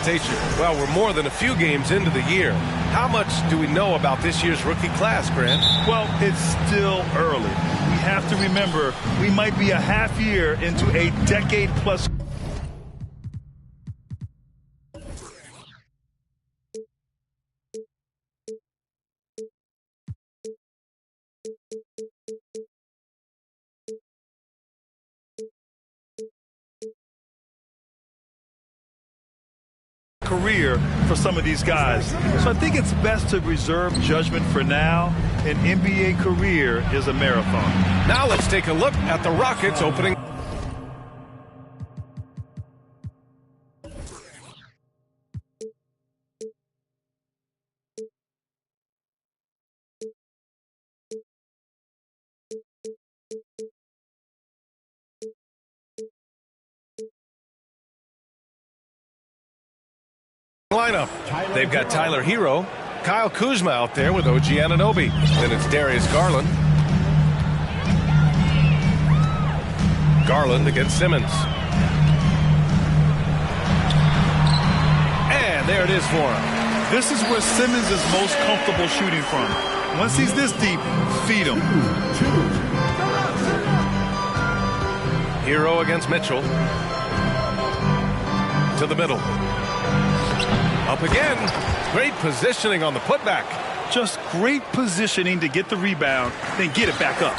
hesitation. Well, we're more than a few games into the year. How much do we know about this year's rookie class, Grant? Well, it's still early. We have to remember we might be a half year into a decade-plus career for some of these guys. So I think it's best to reserve judgment for now. An NBA career is a marathon. Now let's take a look at the Rockets opening. Lineup. They've got Tyler Hero, Kyle Kuzma out there with OG Anunoby. Then it's Darius Garland. Garland against Simmons. And there it is for him. This is where Simmons is most comfortable shooting from. Once he's this deep, feed him. Hero against Mitchell. To the middle. Up again. Great positioning on the putback. Just great positioning to get the rebound, then get it back up.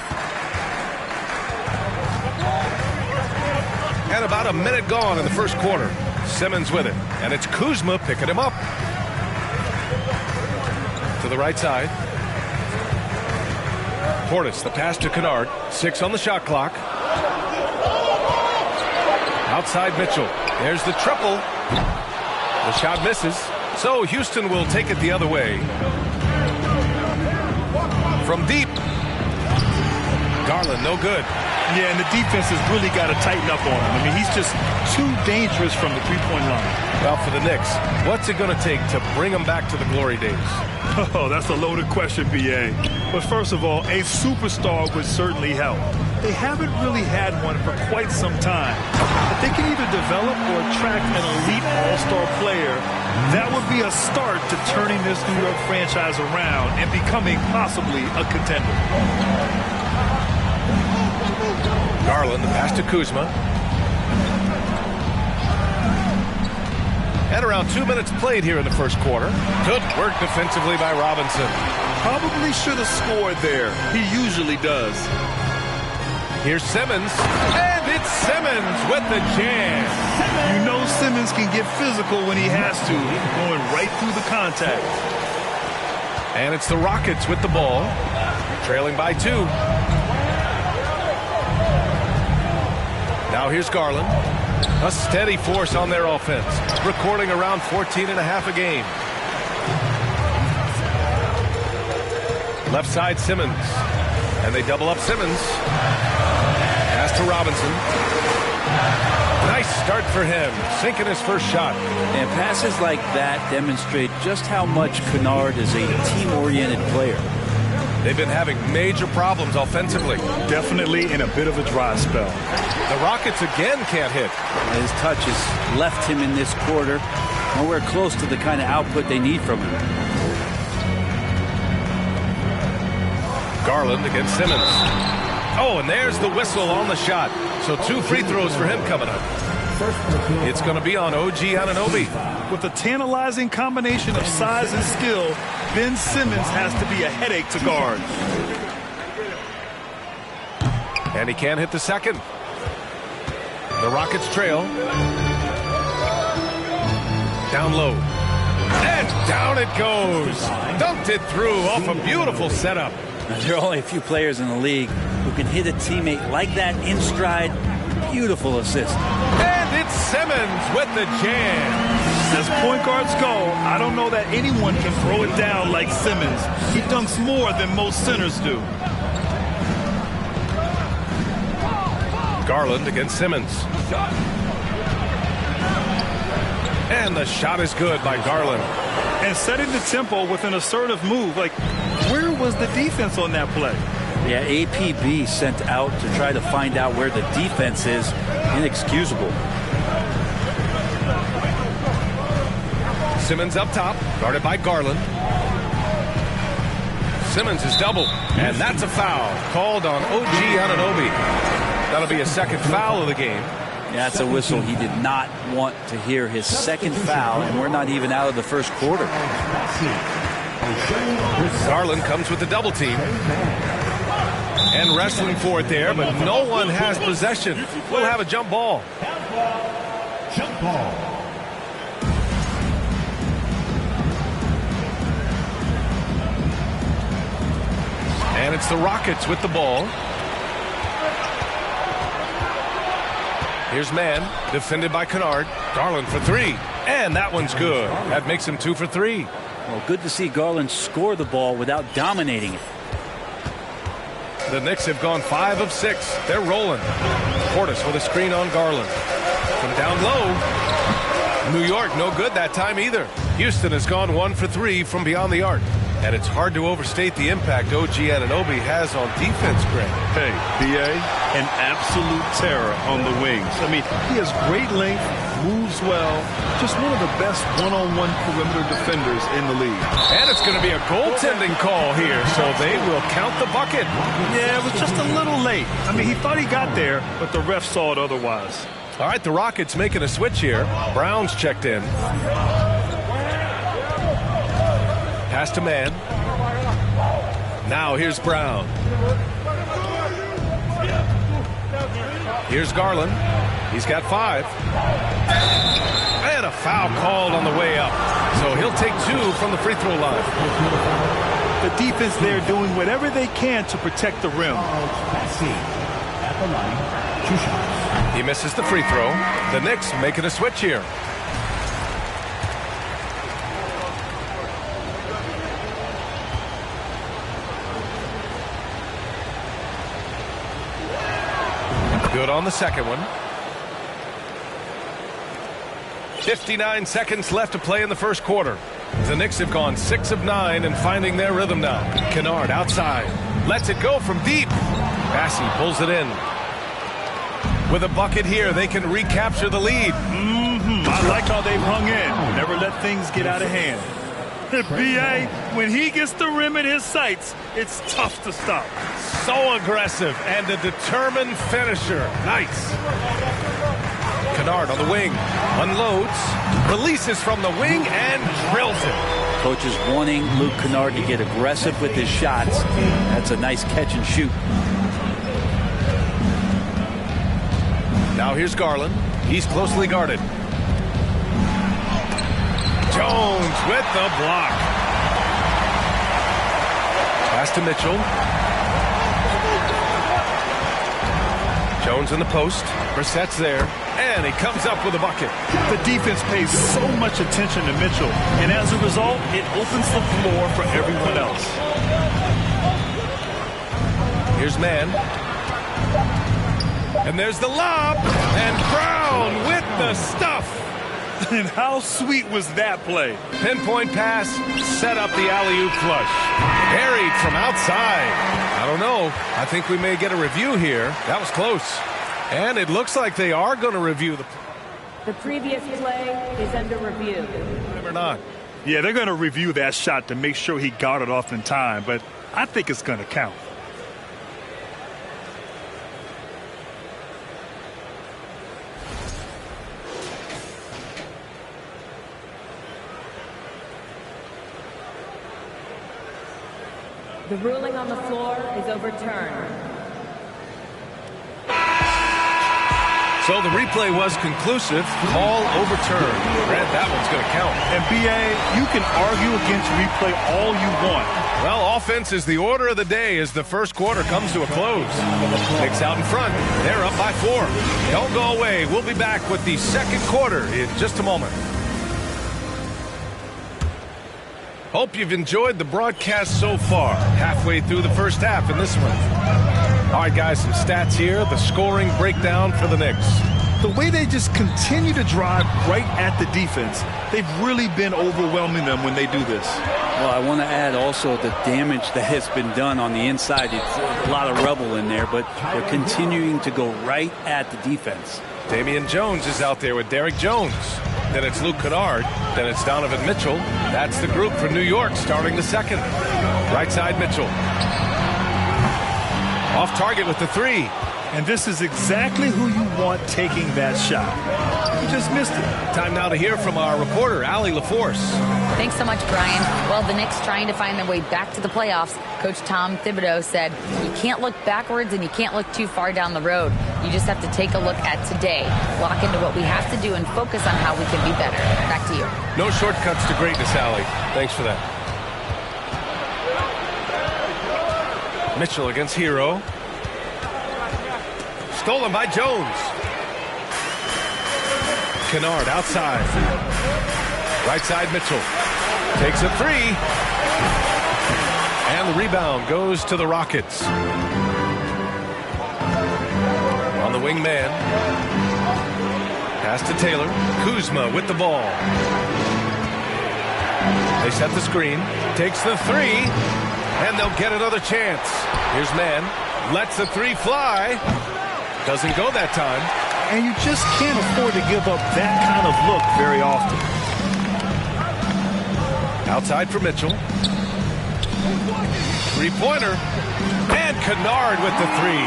And about a minute gone in the first quarter. Simmons with it. And it's Kuzma picking him up. To the right side. Portis, the pass to Kennard. 6 on the shot clock. Outside Mitchell. There's the triple. The shot misses, so Houston will take it the other way. From deep. Garland, no good. Yeah, and the defense has really got to tighten up on him. I mean, he's just too dangerous from the three-point line. Well, for the Knicks, what's it going to take to bring them back to the glory days? Oh, that's a loaded question, B.A. But first of all, a superstar would certainly help. They haven't really had one for quite some time. If they can either develop or attract an elite all-star player, that would be a start to turning this New York franchise around and becoming possibly a contender. Garland, the pass to Kuzma. And around 2 minutes played here in the first quarter. Good work defensively by Robinson. Probably should have scored there. He usually does. Here's Simmons, and it's Simmons with the jam. You know Simmons can get physical when he has to, going right through the contact. And it's the Rockets with the ball, trailing by 2. Now here's Garland, a steady force on their offense, recording around 14.5 a game. Left side Simmons, and they double up Simmons. Pass to Robinson. Nice start for him, sinking his first shot. And passes like that demonstrate just how much Kennard is a team-oriented player. They've been having major problems offensively. Definitely in a bit of a dry spell. The Rockets again can't hit. His touch has left him in this quarter nowhere close to the kind of output they need from him. Garland against Simmons. Oh, and there's the whistle on the shot. So 2 free throws for him coming up. It's going to be on OG Anunoby. With a tantalizing combination of size and skill, Ben Simmons has to be a headache to guard. And he can't hit the second. The Rockets trail. Down low. And down it goes. Dunked it through off a beautiful setup. There are only a few players in the league who can hit a teammate like that in stride. Beautiful assist. And it's Simmons with the jam. As point guards go, I don't know that anyone can throw it down like Simmons. He dunks more than most centers do. Garland against Simmons. And the shot is good by Garland. And setting the tempo with an assertive move. Like, where was the defense on that play? Yeah, APB sent out to try to find out where the defense is. Inexcusable. Simmons up top, guarded by Garland. Simmons is doubled, and that's a foul called on OG Anunoby. That'll be a second foul of the game. Yeah, that's a whistle. He did not want to hear his second foul, and we're not even out of the first quarter. Garland comes with the double team. And wrestling for it there, but no one has possession. We'll have a jump ball. Jump ball. And it's the Rockets with the ball. Here's Mann, defended by Kennard. Garland for three, and that one's good. That makes him 2 for 3. Well, good to see Garland score the ball without dominating it. The Knicks have gone 5 of 6. They're rolling. Portis with a screen on Garland. From down low. New York no good that time either. Houston has gone 1 for 3 from beyond the arc. And it's hard to overstate the impact OG Anunoby has on defense, Greg. Hey, B.A., an absolute terror on the wings. I mean, he has great length, moves well, just one of the best one-on-one perimeter defenders in the league. And it's going to be a goaltending call here, so they will count the bucket. Yeah, it was just a little late. I mean, he thought he got there, but the ref saw it otherwise. All right, the Rockets making a switch here. Brown's checked in. Pass to Mann. Now here's Brown. Here's Garland. He's got 5. And a foul called on the way up. So he'll take 2 from the free throw line. The defense there doing whatever they can to protect the rim. At the line, 2 shots. He misses the free throw. The Knicks making a switch here. Good on the second one. 59 seconds left to play in the first quarter. The Knicks have gone 6 of 9 and finding their rhythm now. Kennard outside. Lets it go from deep. Bassey pulls it in. With a bucket here, they can recapture the lead. I like how they've hung in. Never let things get out of hand. B.A., when he gets the rim in his sights, it's tough to stop. So aggressive and a determined finisher. Nice. Kennard on the wing. Unloads. Releases from the wing and drills it. Coach is wanting Luke Kennard to get aggressive with his shots. That's a nice catch and shoot. Now here's Garland. He's closely guarded. Jones with the block. Pass to Mitchell. Jones in the post. Brissett's there. And he comes up with a bucket. The defense pays so much attention to Mitchell. And as a result, it opens the floor for everyone else. Here's Mann. And there's the lob. And Brown with the stuff. And how sweet was that play? Pinpoint pass, set up the alley-oop flush. Buried from outside. I don't know. I think we may get a review here. That was close. And it looks like they are going to review the previous play is under review. Or not. Yeah, they're going to review that shot to make sure he got it off in time, but I think it's going to count. The ruling on the floor is overturned. So the replay was conclusive. Call overturned. Grant, that one's going to count. And, B.A., you can argue against replay all you want. Well, offense is the order of the day as the first quarter comes to a close. Knicks out in front. They're up by 4. Don't go away. We'll be back with the second quarter in just a moment. Hope you've enjoyed the broadcast so far. Halfway through the first half in this one. All right, guys, some stats here. The scoring breakdown for the Knicks. The way they just continue to drive right at the defense, they've really been overwhelming them when they do this. Well, I want to add also the damage that has been done on the inside. It's a lot of rubble in there, but they're continuing to go right at the defense. Damian Jones is out there with Derrick Jones. Then it's Luke Kennard. Then it's Donovan Mitchell. That's the group for New York starting the second. Right side Mitchell. Off target with the three. And this is exactly who you want taking that shot. You just missed it. Time now to hear from our reporter, Allie LaForce. Thanks so much, Brian. Well, the Knicks trying to find their way back to the playoffs. Coach Tom Thibodeau said, you can't look backwards and you can't look too far down the road. You just have to take a look at today, lock into what we have to do, and focus on how we can be better. Back to you. No shortcuts to greatness, Allie. Thanks for that. Mitchell against Hero. Stolen by Jones. Kennard outside. Right side Mitchell. Takes a three. And the rebound goes to the Rockets. On the wing man. Pass to Taylor. Kuzma with the ball. They set the screen. Takes the three. And they'll get another chance. Here's Man. Lets the three fly. Doesn't go that time. And you just can't afford to give up that kind of look very often. Outside for Mitchell. Three-pointer. And Kennard with the three.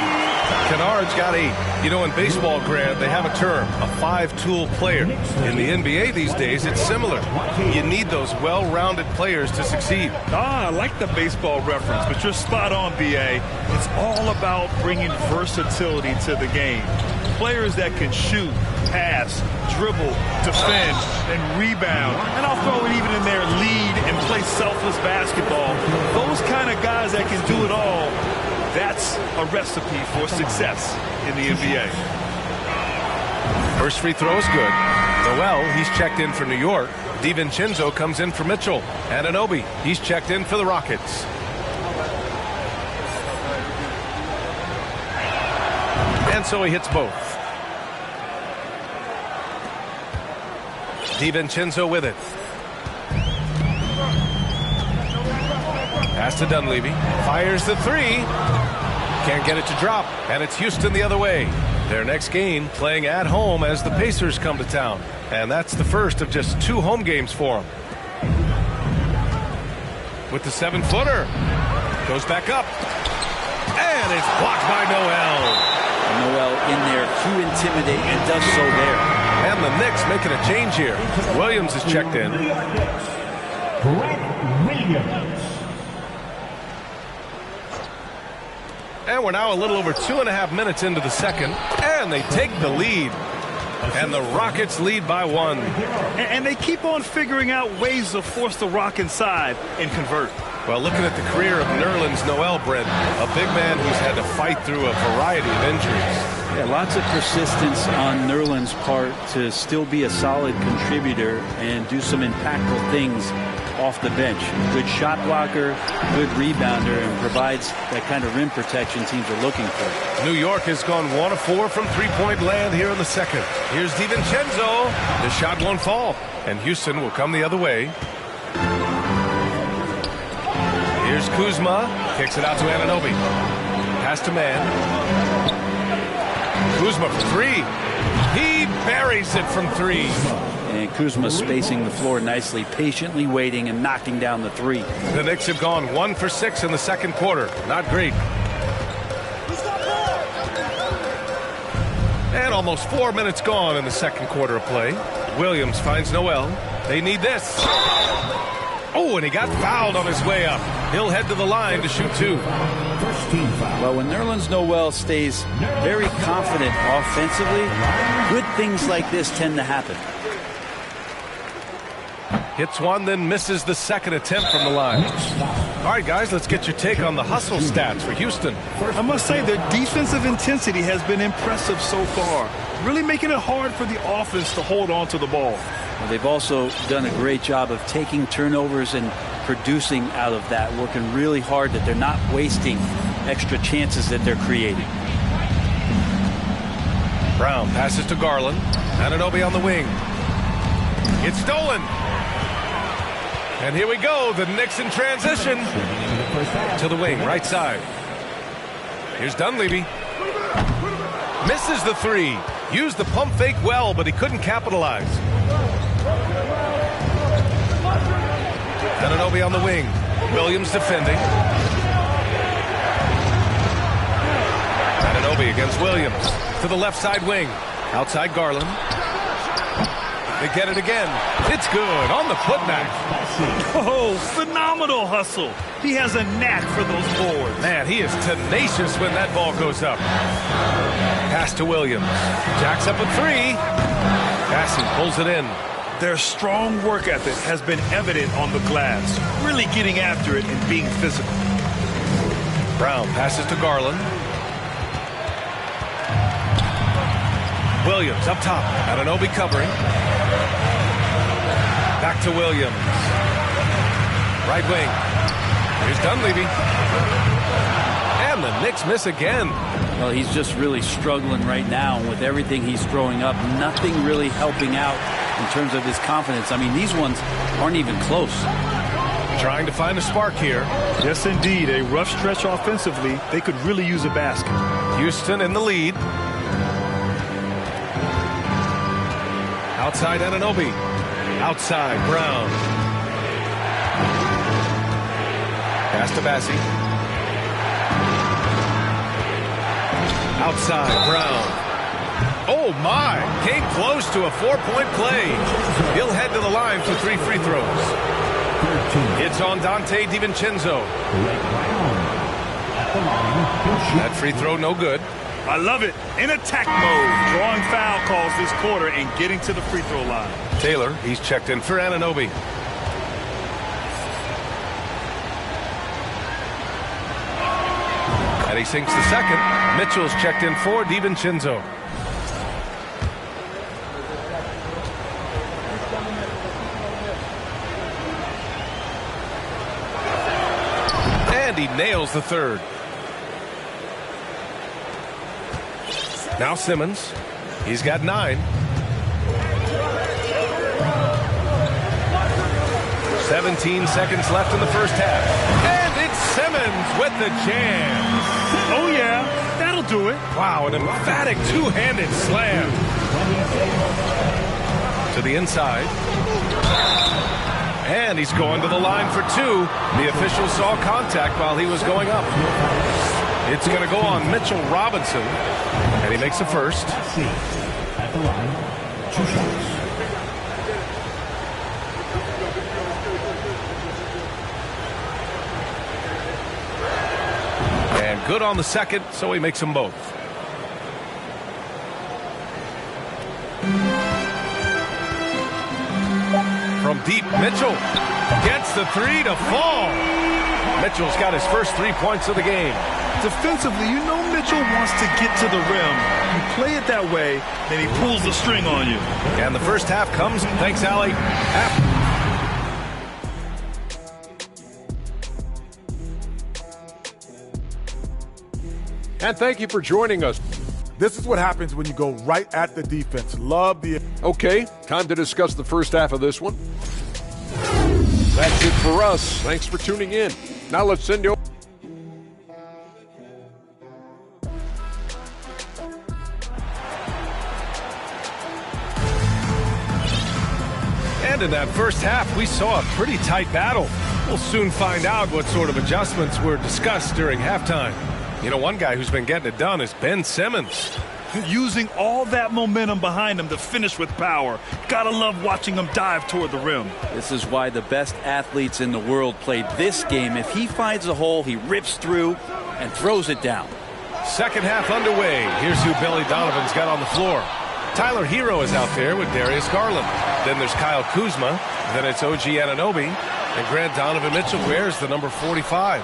Kennard's got 8. You know, in baseball, Grant, they have a term, a 5-tool player. In the NBA these days, it's similar. You need those well-rounded players to succeed. I like the baseball reference, but you're spot on, B.A. It's all about bringing versatility to the game. Players that can shoot, pass, dribble, defend, and rebound. And I'll throw it even in there, lead and play selfless basketball. Those kind of guys that can do it all, that's a recipe for success in the NBA. First free throw is good. Noel, he's checked in for New York. DiVincenzo comes in for Mitchell. Anunoby, he's checked in for the Rockets. And so he hits both. DiVincenzo with it. Pass to Dunleavy. Fires the three. Can't get it to drop. And it's Houston the other way. Their next game playing at home as the Pacers come to town. And that's the first of just 2 home games for them. With the 7-footer. Goes back up. And it's blocked by Noel. Noel in there to intimidate and does so there. And the Knicks making a change here. Williams is checked in. Williams. And we're now a little over 2.5 minutes into the second. And they take the lead. And the Rockets lead by 1. And they keep on figuring out ways to force the Rock inside and convert. Well, looking at the career of Nerlens Noel, Brent, a big man who's had to fight through a variety of injuries. Yeah, lots of persistence on Nerlens' part to still be a solid contributor and do some impactful things off the bench. Good shot blocker, good rebounder, and provides that kind of rim protection teams are looking for. New York has gone 1 of 4 from three-point land here in the second. Here's DiVincenzo. The shot won't fall, and Houston will come the other way. Here's Kuzma. Kicks it out to Anunoby. Pass to Man. Kuzma for 3. He buries it from 3. And Kuzma spacing the floor nicely, patiently waiting and knocking down the 3. The Knicks have gone 1 for 6 in the second quarter. Not great. And almost 4 minutes gone in the second quarter of play. Williams finds Noel. They need this. Oh, and he got fouled on his way up. He'll head to the line to shoot 2. Well, when Nerlens Noel stays very confident offensively, good things like this tend to happen. Hits one, then misses the second attempt from the line. All right, guys, let's get your take on the hustle stats for Houston. I must say their defensive intensity has been impressive so far, really making it hard for the offense to hold on to the ball. Well, they've also done a great job of taking turnovers and producing out of that, working really hard that they're not wasting extra chances that they're creating. Brown passes to Garland. Anunoby on the wing. It's stolen. And here we go. The Knicks in transition to the wing, right side. Here's Dunleavy. Misses the 3. Used the pump fake well, but he couldn't capitalize. Anunoby on the wing. Williams defending. Anunoby against Williams. To the left side wing. Outside Garland. They get it again. It's good on the putback. Oh, phenomenal hustle. He has a knack for those boards. Man, he is tenacious when that ball goes up. Pass to Williams. Jacks up a three. Passing pulls it in. Their strong work ethic has been evident on the glass. Really getting after it and being physical. Brown passes to Garland. Williams up top. Anunoby covering. Back to Williams. Right wing. Here's Dunleavy. And the Knicks miss again. Well, he's just really struggling right now with everything he's throwing up. Nothing really helping out in terms of his confidence. I mean, these ones aren't even close. Trying to find a spark here. Yes, indeed. A rough stretch offensively. They could really use a basket. Houston in the lead. Outside Anunoby. Outside Brown. Pass to Bassi. Outside Brown. Oh my! Came close to a 4-point play. He'll head to the line for 3 free throws. It's on Dante DiVincenzo. That free throw no good. I love it. In attack mode. Drawing foul calls this quarter and getting to the free throw line. Taylor, he's checked in for Anunoby. And he sinks the second. Mitchell's checked in for DiVincenzo. And he nails the third. Now Simmons. He's got 9. 17 seconds left in the first half. And it's Simmons with the jam. Oh, yeah. That'll do it. Wow, an emphatic two-handed slam. To the inside. And he's going to the line for 2. The official saw contact while he was going up. It's going to go on Mitchell Robinson. And he makes the first. At the line, 2 shots. And good on the second, so he makes them both. From deep, Mitchell gets the 3 to fall. Mitchell's got his first 3 points of the game. Defensively, you know Mitchell wants to get to the rim. You play it that way, then he pulls the string on you. And the first half comes. Thanks, Allie. And thank you for joining us. This is what happens when you go right at the defense. Love the... Okay, time to discuss the first half of this one. That's it for us. Thanks for tuning in. Now let's send you... And in that first half, we saw a pretty tight battle. We'll soon find out what sort of adjustments were discussed during halftime. You know, one guy who's been getting it done is Ben Simmons. Using all that momentum behind him to finish with power. Gotta love watching him dive toward the rim. This is why the best athletes in the world play this game. If he finds a hole, he rips through and throws it down. Second half underway. Here's who Billy Donovan's got on the floor. Tyler Hero is out there with Darius Garland. Then there's Kyle Kuzma. Then it's OG Anunoby. And Grant Donovan Mitchell wears the number 45.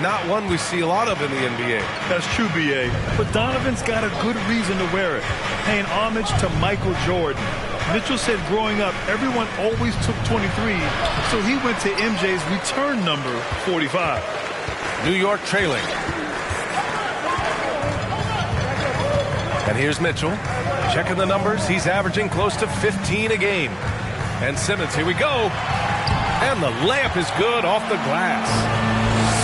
Not one we see a lot of in the NBA. That's true, B.A. But Donovan's got a good reason to wear it, paying homage to Michael Jordan. Mitchell said growing up, everyone always took 23, so he went to MJ's return number 45. New York trailing. And here's Mitchell. Checking the numbers. He's averaging close to 15 a game. And Simmons, here we go. And the layup is good off the glass.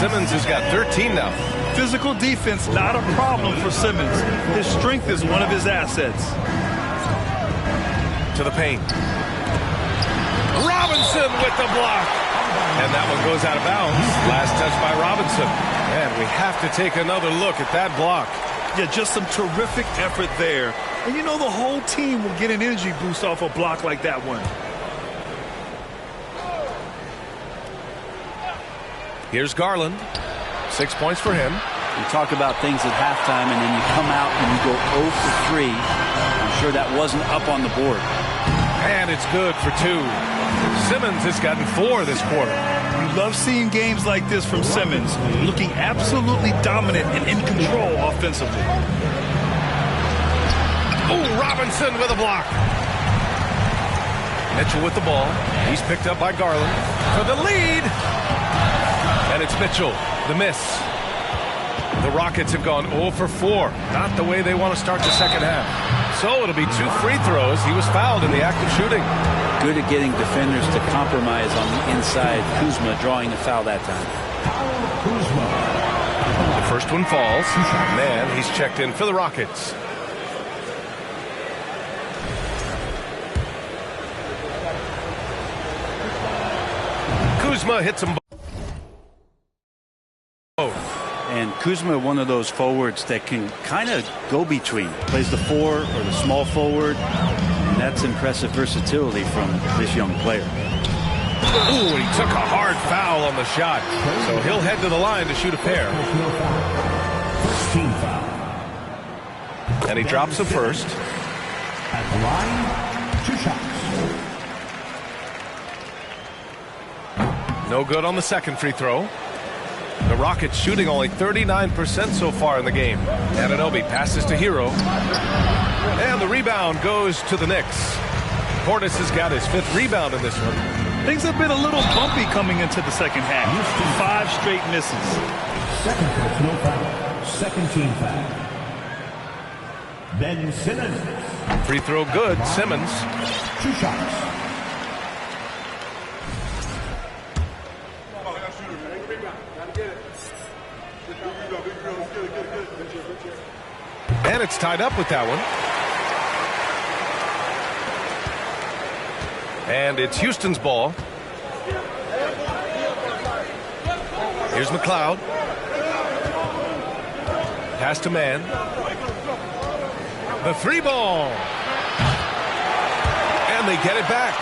Simmons has got 13 now. Physical defense, not a problem for Simmons. His strength is one of his assets. To the paint. Robinson with the block. And that one goes out of bounds. Last touch by Robinson. And we have to take another look at that block. Yeah, just some terrific effort there. And you know the whole team will get an energy boost off a block like that one. Here's Garland. 6 points for him. You talk about things at halftime, and then you come out and you go 0 for 3. I'm sure that wasn't up on the board. And it's good for 2. Simmons has gotten 4 this quarter. You love seeing games like this from Simmons, looking absolutely dominant and in control offensively. Oh, Robinson with a block. Mitchell with the ball. He's picked up by Garland for the lead. And it's Mitchell, the miss. The Rockets have gone 0 for 4. Not the way they want to start the second half. So it'll be 2 free throws. He was fouled in the act of shooting. Good at getting defenders to compromise on the inside. Kuzma drawing the foul that time. The first one falls. Man, he's checked in for the Rockets. Kuzma hits him both. And Kuzma, one of those forwards that can kind of go between. Plays the 4 or the small forward. And that's impressive versatility from this young player. Ooh, he took a hard foul on the shot. So he'll head to the line to shoot a pair. First team foul. And he drops the first. At the line, 2 shots. No good on the second free throw. The Rockets shooting only 39% so far in the game. Anunoby passes to Hero. And the rebound goes to the Knicks. Portis has got his 5th rebound in this one. Things have been a little bumpy coming into the second half. 5 straight misses. Second personal foul. Second team foul. Ben Simmons. Free throw good. Simmons. 2 shots. And it's tied up with that one. And it's Houston's ball. Here's McLeod. Pass to Man. The 3 ball. And they get it back.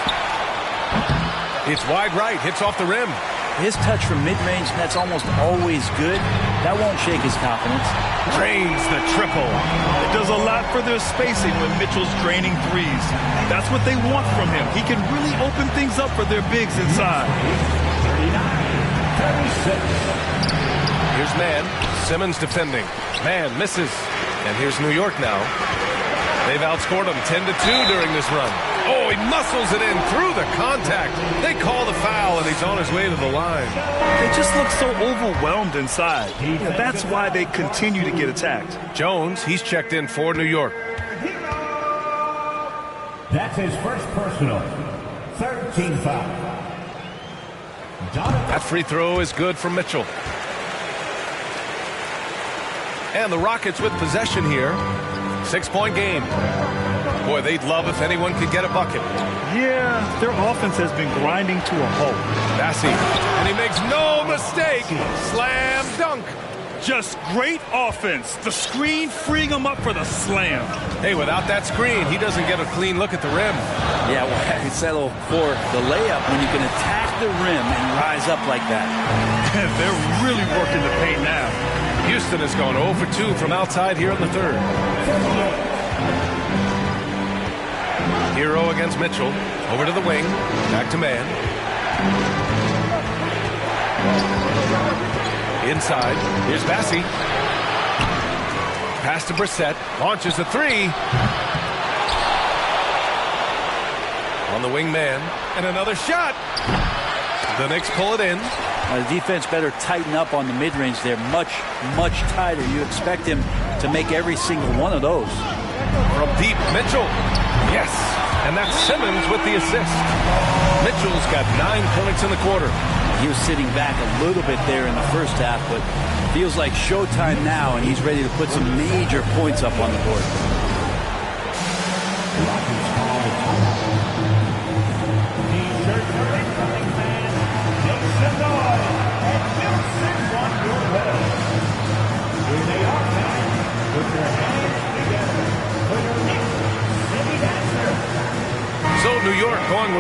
It's wide right. Hits off the rim. His touch from mid-range, that's almost always good. That won't shake his confidence. Drains the triple. It does a lot for their spacing when Mitchell's draining threes. That's what they want from him. He can really open things up for their bigs inside. 39-36. Here's Man. Simmons defending. Man misses. And here's New York now. They've outscored them 10-2 during this run. Oh, he muscles it in through the contact. They call the foul, and he's on his way to the line. They just look so overwhelmed inside. Yeah, that's why they continue to get attacked. Jones, he's checked in for New York. That's his first personal. 3rd team foul. That free throw is good from Mitchell. And the Rockets with possession here. 6-point game. Boy, they'd love if anyone could get a bucket. Yeah, their offense has been grinding to a halt. Massey, and he makes no mistake. Slam dunk. Just great offense. The screen freeing him up for the slam. Hey, without that screen, he doesn't get a clean look at the rim. Yeah, well, he settled for the layup when you can attack the rim and rise up like that. They're really working the paint now. Houston has gone 0 for 2 from outside here in the 3rd. Hero against Mitchell. Over to the wing. Back to Man. Inside. Here's Massey. Pass to Brissett. Launches the 3. On the wing Man. And another shot. The Knicks pull it in. The defense better tighten up on the mid-range. They're much, much tighter. You expect him to make every single one of those. From deep, Mitchell. Yes. And that's Simmons with the assist. Mitchell's got 9 points in the quarter. He was sitting back a little bit there in the first half, but feels like showtime now, and he's ready to put some major points up on the board.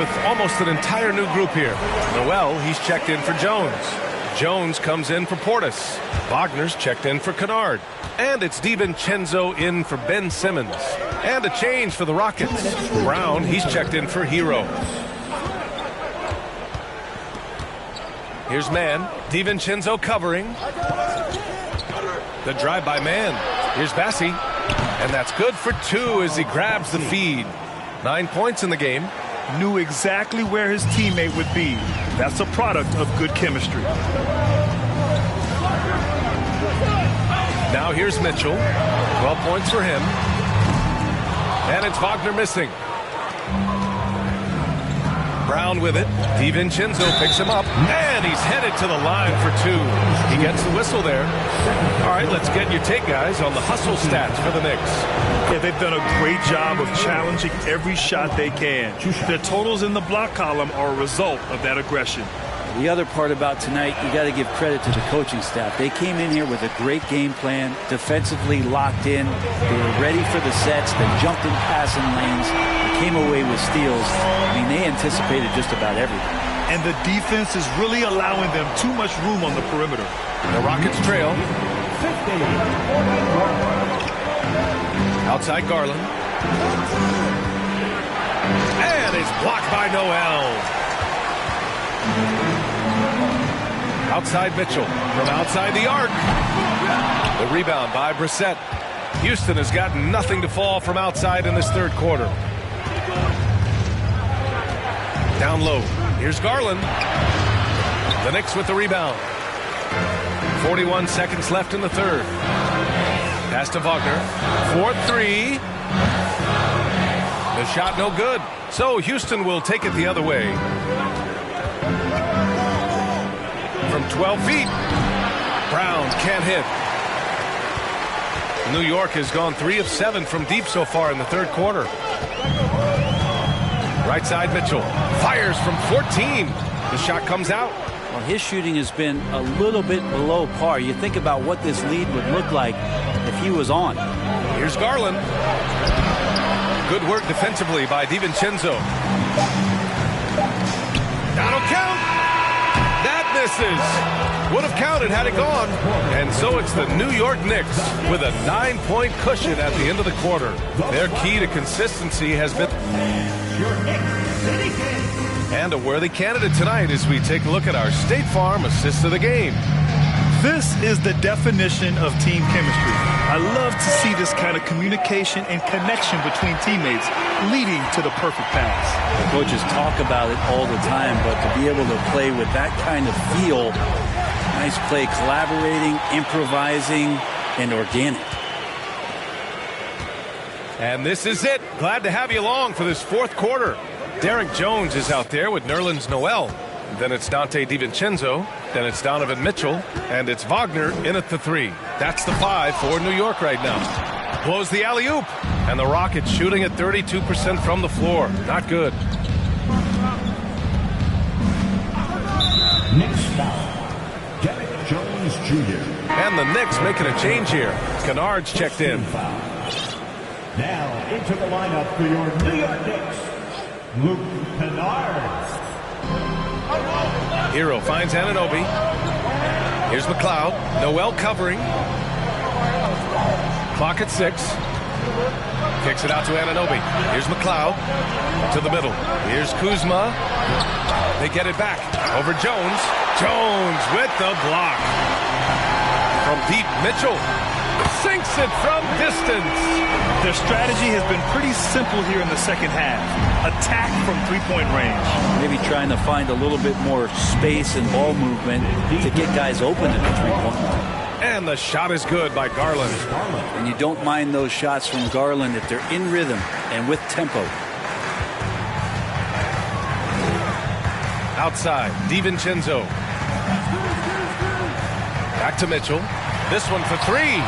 with almost an entire new group here. Noel, he's checked in for Jones. Jones comes in for Portis. Wagner's checked in for Kennard. And it's DiVincenzo in for Ben Simmons. And a change for the Rockets. Brown, he's checked in for Hero. Here's Man. DiVincenzo covering. The drive by Man. Here's Bassi. And that's good for 2 as he grabs the feed. 9 points in the game. Knew exactly where his teammate would be. That's a product of good chemistry. Now here's Mitchell. 12 points for him. And it's Wagner missing. Brown with it. DiVincenzo picks him up. And he's headed to the line for 2. He gets the whistle there. All right, let's get your take, guys, on the hustle stats for the Knicks. Yeah, they've done a great job of challenging every shot they can. Their totals in the block column are a result of that aggression. The other part about tonight, you got to give credit to the coaching staff. They came in here with a great game plan, defensively locked in. They were ready for the sets. They jumped in passing lanes. They came away with steals. I mean, they anticipated just about everything. And the defense is really allowing them too much room on the perimeter. The Rockets trail. Outside Garland. And it's blocked by Noel. Outside Mitchell from outside the arc. The rebound by Brissett. Houston has got nothing to fall from outside in this third quarter. Down low. Here's Garland. The Knicks with the rebound. 41 seconds left in the third. Pass to Wagner. 4-3. The shot no good. So Houston will take it the other way. From 12 feet. Brown can't hit. New York has gone 3 of 7 from deep so far in the third quarter. Right side Mitchell. Fires from 14. The shot comes out. Well, his shooting has been a little bit below par. You think about what this lead would look like if he was on. Here's Garland. Good work defensively by DiVincenzo. That'll count. That misses. Would have counted had it gone. And so it's the New York Knicks with a 9-point cushion at the end of the quarter. Their key to consistency has been... And a worthy candidate tonight as we take a look at our State Farm assist of the game. This is the definition of team chemistry. I love to see this kind of communication and connection between teammates leading to the perfect pass. The coaches talk about it all the time, but to be able to play with that kind of feel, nice play, collaborating, improvising, and organic. And this is it. Glad to have you along for this fourth quarter. Derek Jones is out there with Nerlens Noel. Then it's Dante DiVincenzo. Then it's Donovan Mitchell. And it's Wagner in at the 3. That's the 5 for New York right now. Blows the alley-oop. And the Rockets shooting at 32% from the floor. Not good. Next foul, Derek Jones Jr. And the Knicks making a change here. Kennard's checked in. Now into the lineup for your New York Knicks, Luke Kennard. Hero finds Anunoby. Here's McLeod. Noel covering. Clock at 6. Kicks it out to Anunoby. Here's McLeod. To the middle. Here's Kuzma. They get it back. Over Jones. Jones with the block. From deep, Mitchell sinks it from distance. Their strategy has been pretty simple here in the second half. Attack from three-point range. Maybe trying to find a little bit more space and ball movement to get guys open at the three-point line. And the shot is good by Garland. And you don't mind those shots from Garland if they're in rhythm and with tempo. Outside, DiVincenzo. Back to Mitchell. This one for 3.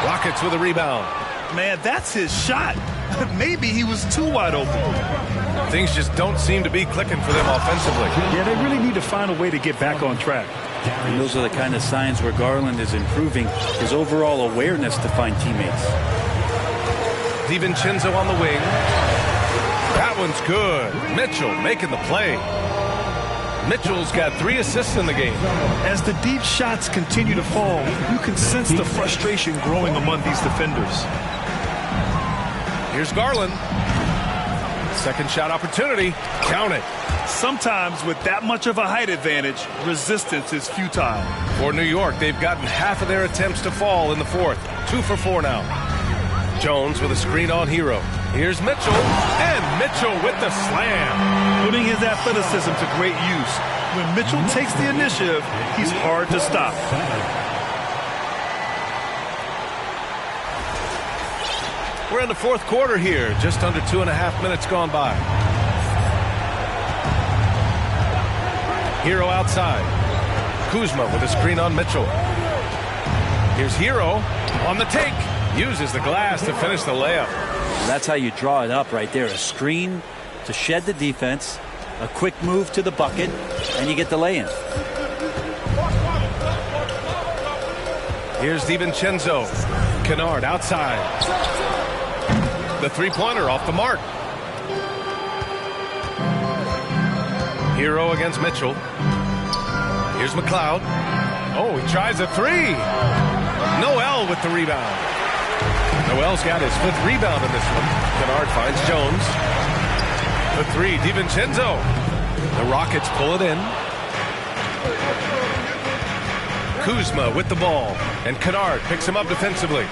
Rockets with a rebound. Man, that's his shot. Maybe he was too wide open. Things just don't seem to be clicking for them offensively. Yeah, they really need to find a way to get back on track. And those are the kind of signs where Garland is improving his overall awareness to find teammates. DiVincenzo on the wing. That That one's good. Mitchell making the play. Mitchell's got 3 assists in the game. As the deep shots continue to fall, you can sense the frustration growing among these defenders. Here's Garland. Second shot opportunity. Count it. Sometimes with that much of a height advantage, resistance is futile. For New York, they've gotten half of their attempts to fall in the fourth. 2 for 4 now. Jones with a screen on Hero. Here's Mitchell, and Mitchell with the slam. Putting his athleticism to great use. When Mitchell takes the initiative, he's hard to stop. We're in the fourth quarter here, just under 2.5 minutes gone by. Hero outside. Kuzma with a screen on Mitchell. Here's Hero on the take. Uses the glass to finish the layup. That's how you draw it up right there. A screen to shed the defense, a quick move to the bucket, and you get the lay-in. Here's DiVincenzo. Kennard outside. The three-pointer off the mark. Hero against Mitchell. Here's McLeod. Oh, he tries a three. Noel with the rebound. Noel's got his 5th rebound in this one. Kennard finds Jones. The three, DiVincenzo. The Rockets pull it in. Kuzma with the ball. And Kennard picks him up defensively.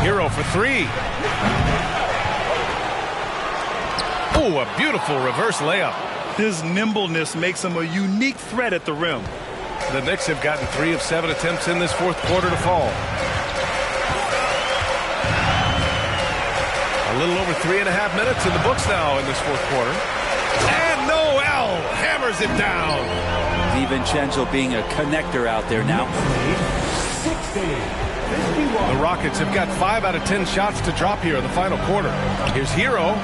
Hero for 3. Oh, a beautiful reverse layup. His nimbleness makes him a unique threat at the rim. The Knicks have gotten 3 of 7 attempts in this fourth quarter to fall. A little over 3.5 minutes in the books now in this fourth quarter. And Noel hammers it down. DiVincenzo being a connector out there now. The Rockets have got 5 out of 10 shots to drop here in the final quarter. Here's Hero.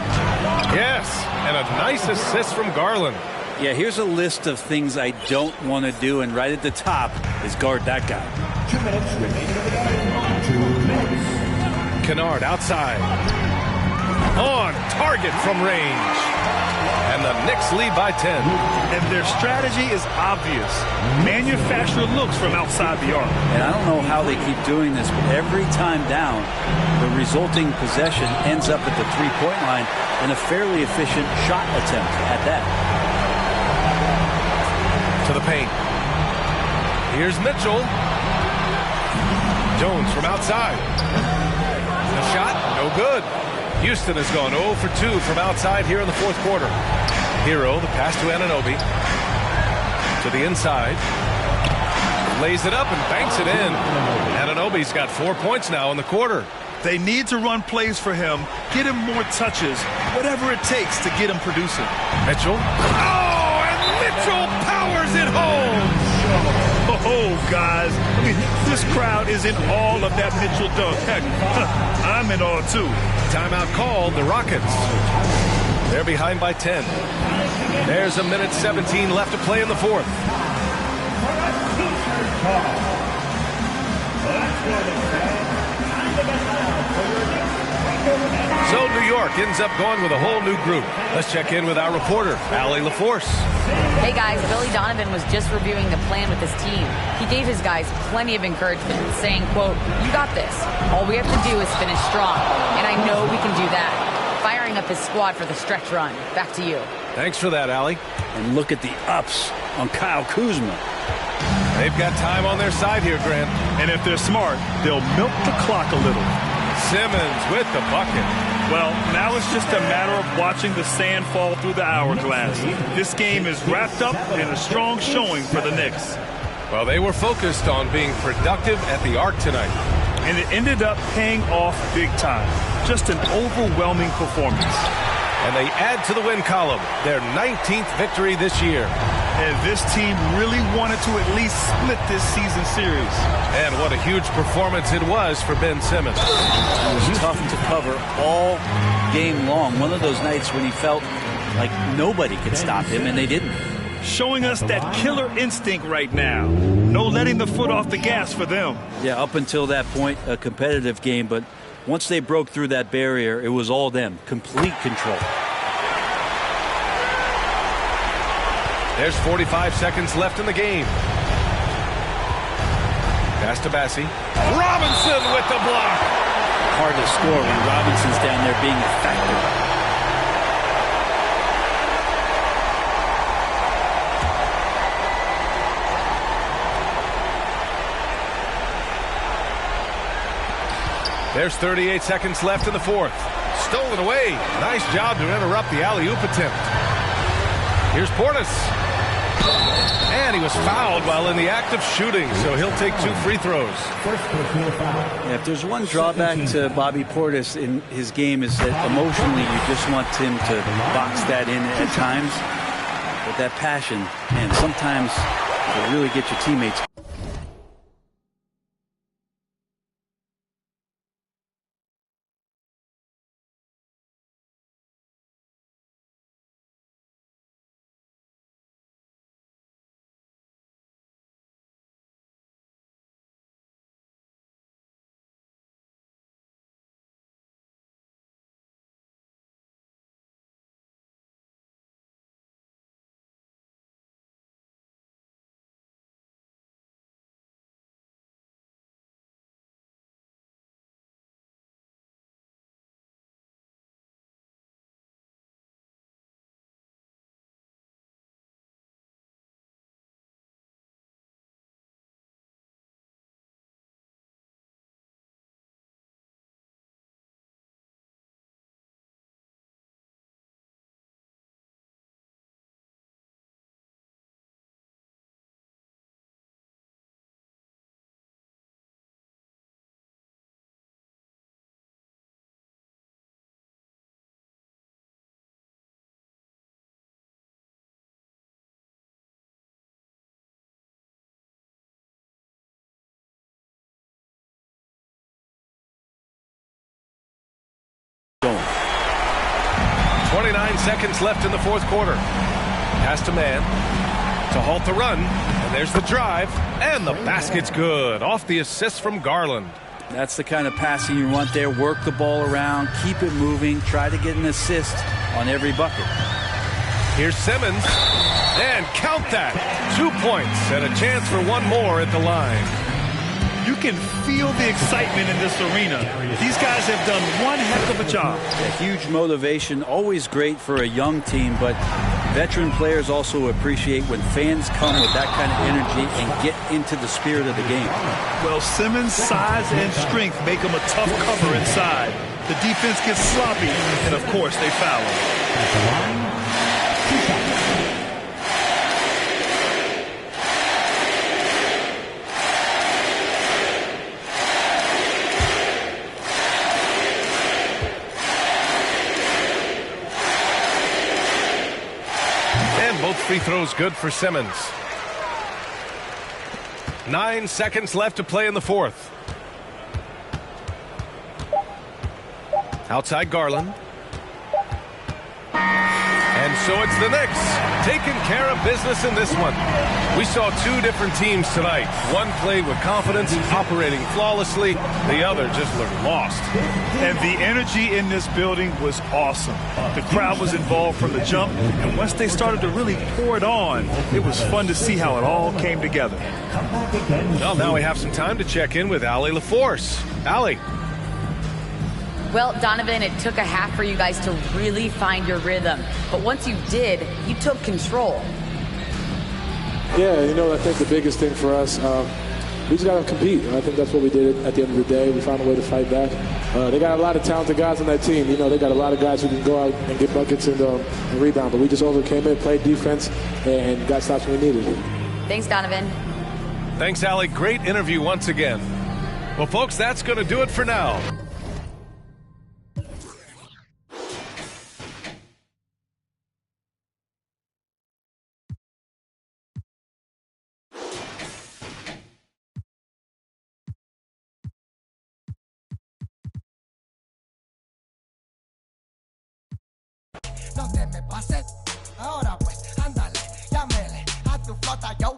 Yes, and a nice assist from Garland. Yeah, here's a list of things I don't want to do, and right at the top is guard that guy. 2 minutes remaining of the game. 2 minutes. Kennard outside. On target from range. And the Knicks lead by 10. And their strategy is obvious. Manufacture looks from outside the arc. And I don't know how they keep doing this, but every time down, the resulting possession ends up at the three-point line in a fairly efficient shot attempt at that. To the paint. Here's Mitchell. Jones from outside. The shot, no good. Houston has gone 0 for 2 from outside here in the fourth quarter. Hero, the pass to Anunoby. To the inside. Lays it up and banks it in. Anunoby's got 4 points now in the quarter. They need to run plays for him, get him more touches, whatever it takes to get him producing. Mitchell. Oh, and Mitchell powers it home. Oh, guys, I mean, this crowd is in awe of that Mitchell dunk. Heck, I'm in awe, too. Timeout called, the Rockets. They're behind by 10. There's a minute 17 left to play in the fourth. So New York ends up going with a whole new group. Let's check in with our reporter, Allie LaForce. Hey guys, Billy Donovan was just reviewing the plan with his team. He gave his guys plenty of encouragement, saying, quote, "You got this. All we have to do is finish strong. And I know we can do that." Firing up his squad for the stretch run. Back to you. Thanks for that, Allie. And look at the ups on Kyle Kuzma. They've got time on their side here, Grant. And if they're smart, they'll milk the clock a little. Simmons with the bucket. Well, now it's just a matter of watching the sand fall through the hourglass. This game is wrapped up in a strong showing for the Knicks. Well, they were focused on being productive at the arc tonight. And it ended up paying off big time. Just an overwhelming performance. And they add to the win column, their 19th victory this year. And this team really wanted to at least split this season series. And what a huge performance it was for Ben Simmons. It was tough to cover all game long. One of those nights when he felt like nobody could stop him, and they didn't. Showing us that killer instinct right now. No letting the foot off the gas for them. Yeah, up until that point, a competitive game, but once they broke through that barrier, it was all them. Complete control. There's 45 seconds left in the game. Pass to Bassie. Robinson with the block. Hard to score when Robinson's down there being a factor. There's 38 seconds left in the fourth. Stolen away. Nice job to interrupt the alley-oop attempt. Here's Portis. And he was fouled while in the act of shooting, so he'll take 2 free throws. Yeah, if there's one drawback to Bobby Portis in his game is that emotionally you just want him to box that in at times. But that passion, and sometimes will really get your teammates. Going. 29 seconds left in the fourth quarter. Pass to Man to halt the run. And there's the drive. And the basket's good. Off the assist from Garland. That's the kind of passing you want there. Work the ball around. Keep it moving. Try to get an assist on every bucket. Here's Simmons. And count that. 2 points and a chance for one more at the line. You can feel the excitement in this arena. These guys have done one heck of a job. A huge motivation, always great for a young team, but veteran players also appreciate when fans come with that kind of energy and get into the spirit of the game. Well, Simmons' size and strength make him a tough cover inside. The defense gets sloppy, and of course they foul him. Both free throws good for Simmons. 9 seconds left to play in the fourth. Outside Garland. And so it's the Knicks taking care of business in this one. We saw 2 different teams tonight. One played with confidence, operating flawlessly. The other just looked lost. And the energy in this building was awesome. The crowd was involved from the jump, and once they started to really pour it on, it was fun to see how it all came together. Well, now we have some time to check in with Allie LaForce. Allie. Well, Donovan, it took a half for you guys to really find your rhythm. But once you did, you took control. Yeah, you know, I think the biggest thing for us, we just got to compete. And I think that's what we did at the end of the day. We found a way to fight back. They got a lot of talented guys on that team. You know, they got a lot of guys who can go out and get buckets and rebound. But we just overcame it, played defense, and got stops when we needed it. Thanks, Donovan. Thanks, Allie. Great interview once again. Well, folks, that's going to do it for now. No te me pases, ahora pues, ándale, llámele a tu flota, yo.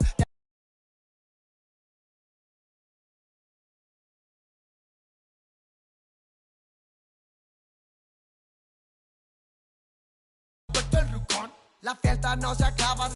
Puerto el Rincón, la fiesta no se acaba.